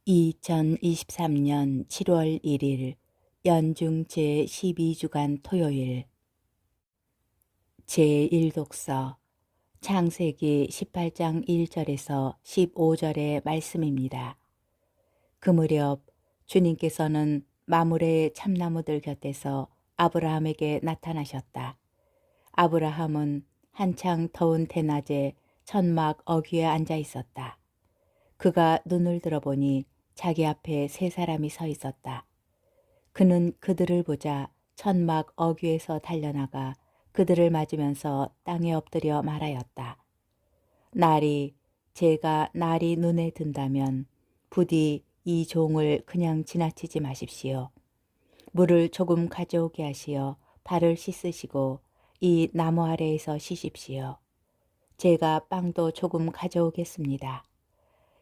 2023년 7월 1일 연중 제12주간 토요일 제1독서 창세기 18장 1절에서 15절의 말씀입니다. 그 무렵 주님께서는 마므레 참나무들 곁에서 아브라함에게 나타나셨다. 아브라함은 한창 더운 대낮에 천막 어귀에 앉아 있었다. 그가 눈을 들어보니 자기 앞에 세 사람이 서 있었다. 그는 그들을 보자 천막 어귀에서 달려나가 그들을 맞으면서 땅에 엎드려 말하였다. 제가 날이 눈에 든다면 부디 이 종을 그냥 지나치지 마십시오. 물을 조금 가져오게 하시어 발을 씻으시고 이 나무 아래에서 쉬십시오. 제가 빵도 조금 가져오겠습니다.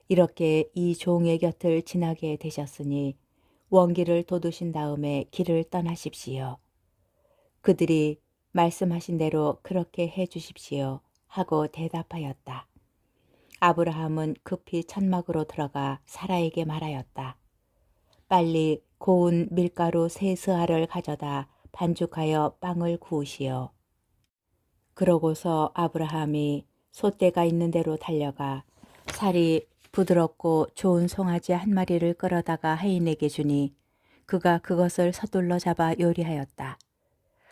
이렇게 이 종의 곁을 지나게 되셨으니 원기를 돋우신 다음에 길을 떠나십시오. 그들이 말씀하신 대로 그렇게 해 주십시오 하고 대답하였다. 아브라함은 급히 천막으로 들어가 사라에게 말하였다. 빨리 고운 밀가루 세 스아를 가져다 반죽하여 빵을 구우시오. 그러고서 아브라함이 솥대가 있는 데로 달려가 살이 부드럽고 좋은 송아지 한 마리를 끌어다가 하인에게 주니 그가 그것을 서둘러 잡아 요리하였다.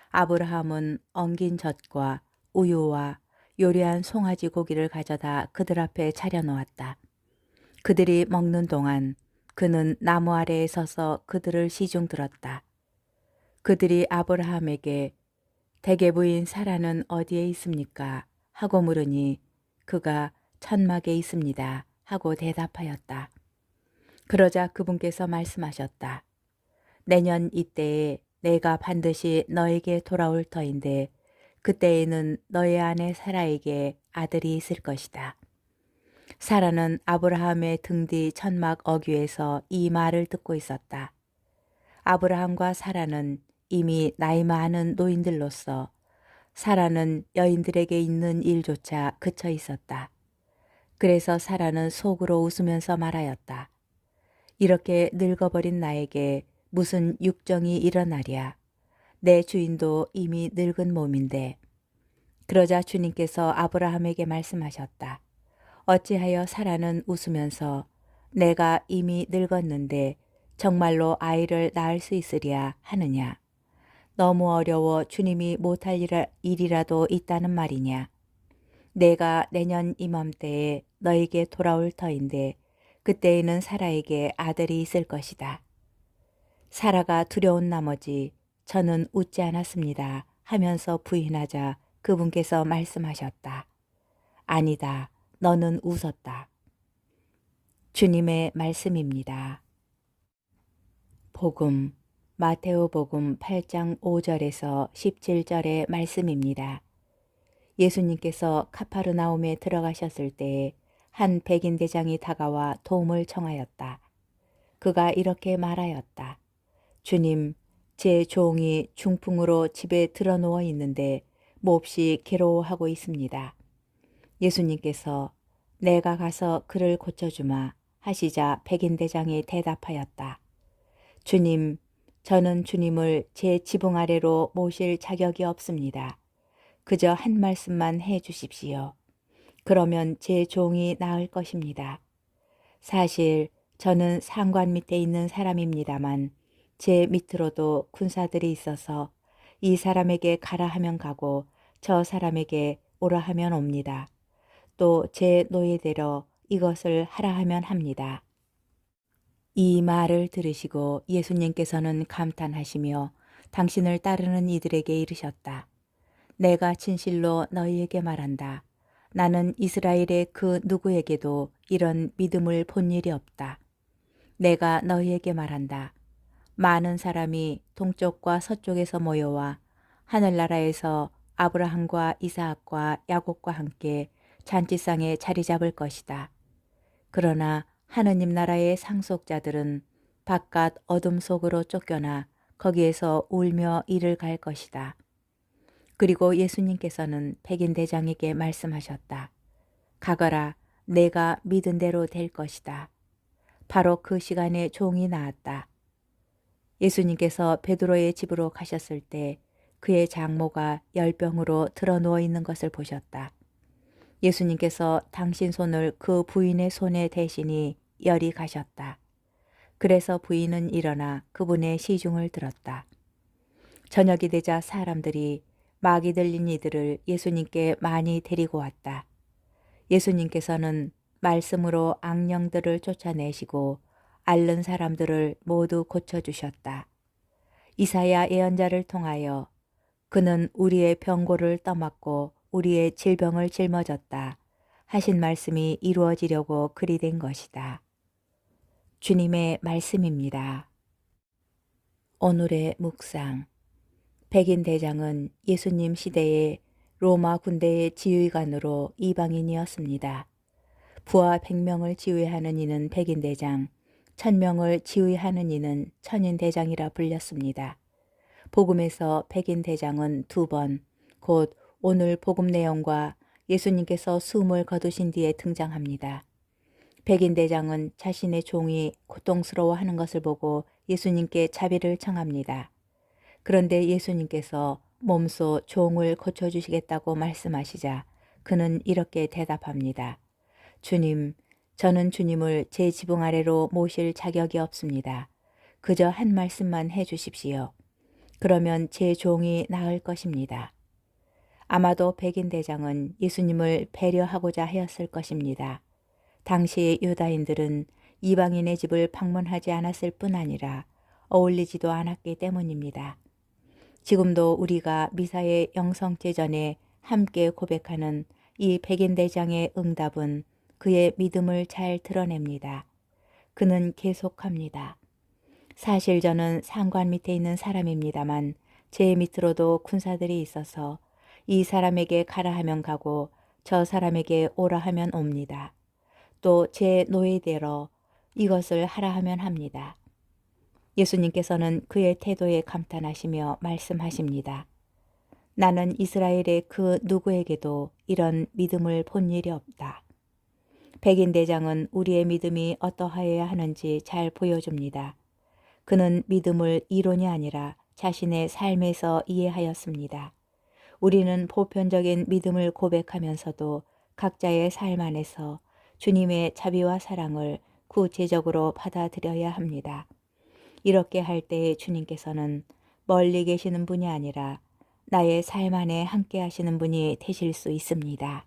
아브라함은 엉긴 젖과 우유와 요리한 송아지 고기를 가져다 그들 앞에 차려놓았다. 그들이 먹는 동안 그는 나무 아래에 서서 그들을 시중 들었다. 그들이 아브라함에게 대개 부인 사라는 어디에 있습니까? 하고 물으니 그가 천막에 있습니다. 하고 대답하였다. 그러자 그분께서 말씀하셨다. 내년 이때에 내가 반드시 너에게 돌아올 터인데 그때에는 너의 아내 사라에게 아들이 있을 것이다. 사라는 아브라함의 등 뒤 천막 어귀에서 이 말을 듣고 있었다. 아브라함과 사라는 이미 나이 많은 노인들로서 사라는 여인들에게 있는 일조차 그쳐 있었다. 그래서 사라는 속으로 웃으면서 말하였다. 이렇게 늙어버린 나에게 무슨 육정이 일어나랴. 내 주인도 이미 늙은 몸인데. 그러자 주님께서 아브라함에게 말씀하셨다. 어찌하여 사라는 웃으면서 내가 이미 늙었는데 정말로 아이를 낳을 수 있으랴 하느냐. 너무 어려워 주님이 못할 일이라도 있다는 말이냐. 내가 내년 이맘때에 너에게 돌아올 터인데 그때에는 사라에게 아들이 있을 것이다. 사라가 두려운 나머지 저는 웃지 않았습니다 하면서 부인하자 그분께서 말씀하셨다. 아니다. 너는 웃었다. 주님의 말씀입니다. 복음 마테오복음 8장 5절에서 17절의 말씀입니다. 예수님께서 카파르나움에 들어가셨을 때에 한 백인 대장이 다가와 도움을 청하였다. 그가 이렇게 말하였다. 주님, 제 종이 중풍으로 집에 들어누워 있는데 몹시 괴로워하고 있습니다. 예수님께서 내가 가서 그를 고쳐주마 하시자 백인 대장이 대답하였다. 주님, 저는 주님을 제 지붕 아래로 모실 자격이 없습니다. 그저 한 말씀만 해 주십시오. 그러면 제 종이 나을 것입니다. 사실 저는 상관 밑에 있는 사람입니다만 제 밑으로도 군사들이 있어서 이 사람에게 가라 하면 가고 저 사람에게 오라 하면 옵니다. 또 제 노예대로 이것을 하라 하면 합니다. 이 말을 들으시고 예수님께서는 감탄하시며 당신을 따르는 이들에게 이르셨다. 내가 진실로 너희에게 말한다. 나는 이스라엘의 그 누구에게도 이런 믿음을 본 일이 없다. 내가 너희에게 말한다. 많은 사람이 동쪽과 서쪽에서 모여와 하늘나라에서 아브라함과 이삭과 야곱과 함께 잔치상에 자리 잡을 것이다. 그러나 하느님 나라의 상속자들은 바깥 어둠 속으로 쫓겨나 거기에서 울며 이를 갈 것이다. 그리고 예수님께서는 백인 대장에게 말씀하셨다. 가거라, 내가 믿은 대로 될 것이다. 바로 그 시간에 종이 나았다. 예수님께서 베드로의 집으로 가셨을 때 그의 장모가 열병으로 드러누워 있는 것을 보셨다. 예수님께서 당신 손을 그 부인의 손에 대시니 열이 가셨다. 그래서 부인은 일어나 그분의 시중을 들었다. 저녁이 되자 사람들이 마귀 들린 이들을 예수님께 많이 데리고 왔다. 예수님께서는 말씀으로 악령들을 쫓아내시고 앓는 사람들을 모두 고쳐주셨다. 이사야 예언자를 통하여 그는 우리의 병고를 떠맡고 우리의 질병을 짊어졌다 하신 말씀이 이루어지려고 그리 된 것이다. 주님의 말씀입니다. 오늘의 묵상. 백인 대장은 예수님 시대에 로마 군대의 지휘관으로 이방인이었습니다. 부하 100명을 지휘하는 이는 백인 대장, 1000명을 지휘하는 이는 천인 대장이라 불렸습니다. 복음에서 백인 대장은 2번, 곧 오늘 복음 내용과 예수님께서 숨을 거두신 뒤에 등장합니다. 백인 대장은 자신의 종이 고통스러워하는 것을 보고 예수님께 자비를 청합니다. 그런데 예수님께서 몸소 종을 고쳐주시겠다고 말씀하시자 그는 이렇게 대답합니다. 주님, 저는 주님을 제 지붕 아래로 모실 자격이 없습니다. 그저 한 말씀만 해주십시오. 그러면 제 종이 나을 것입니다. 아마도 백인 대장은 예수님을 배려하고자 하였을 것입니다. 당시 유다인들은 이방인의 집을 방문하지 않았을 뿐 아니라 어울리지도 않았기 때문입니다. 지금도 우리가 미사의 영성제 전에 함께 고백하는 이 백인 대장의 응답은 그의 믿음을 잘 드러냅니다. 그는 계속합니다. 사실 저는 상관 밑에 있는 사람입니다만 제 밑으로도 군사들이 있어서 이 사람에게 가라 하면 가고 저 사람에게 오라 하면 옵니다. 또 제 노예대로 이것을 하라 하면 합니다. 예수님께서는 그의 태도에 감탄하시며 말씀하십니다. 나는 이스라엘의 그 누구에게도 이런 믿음을 본 일이 없다. 백인 대장은 우리의 믿음이 어떠하여야 하는지 잘 보여줍니다. 그는 믿음을 이론이 아니라 자신의 삶에서 이해하였습니다. 우리는 보편적인 믿음을 고백하면서도 각자의 삶 안에서 주님의 자비와 사랑을 구체적으로 받아들여야 합니다. 이렇게 할 때에 주님께서는 멀리 계시는 분이 아니라 나의 삶 안에 함께 하시는 분이 되실 수 있습니다.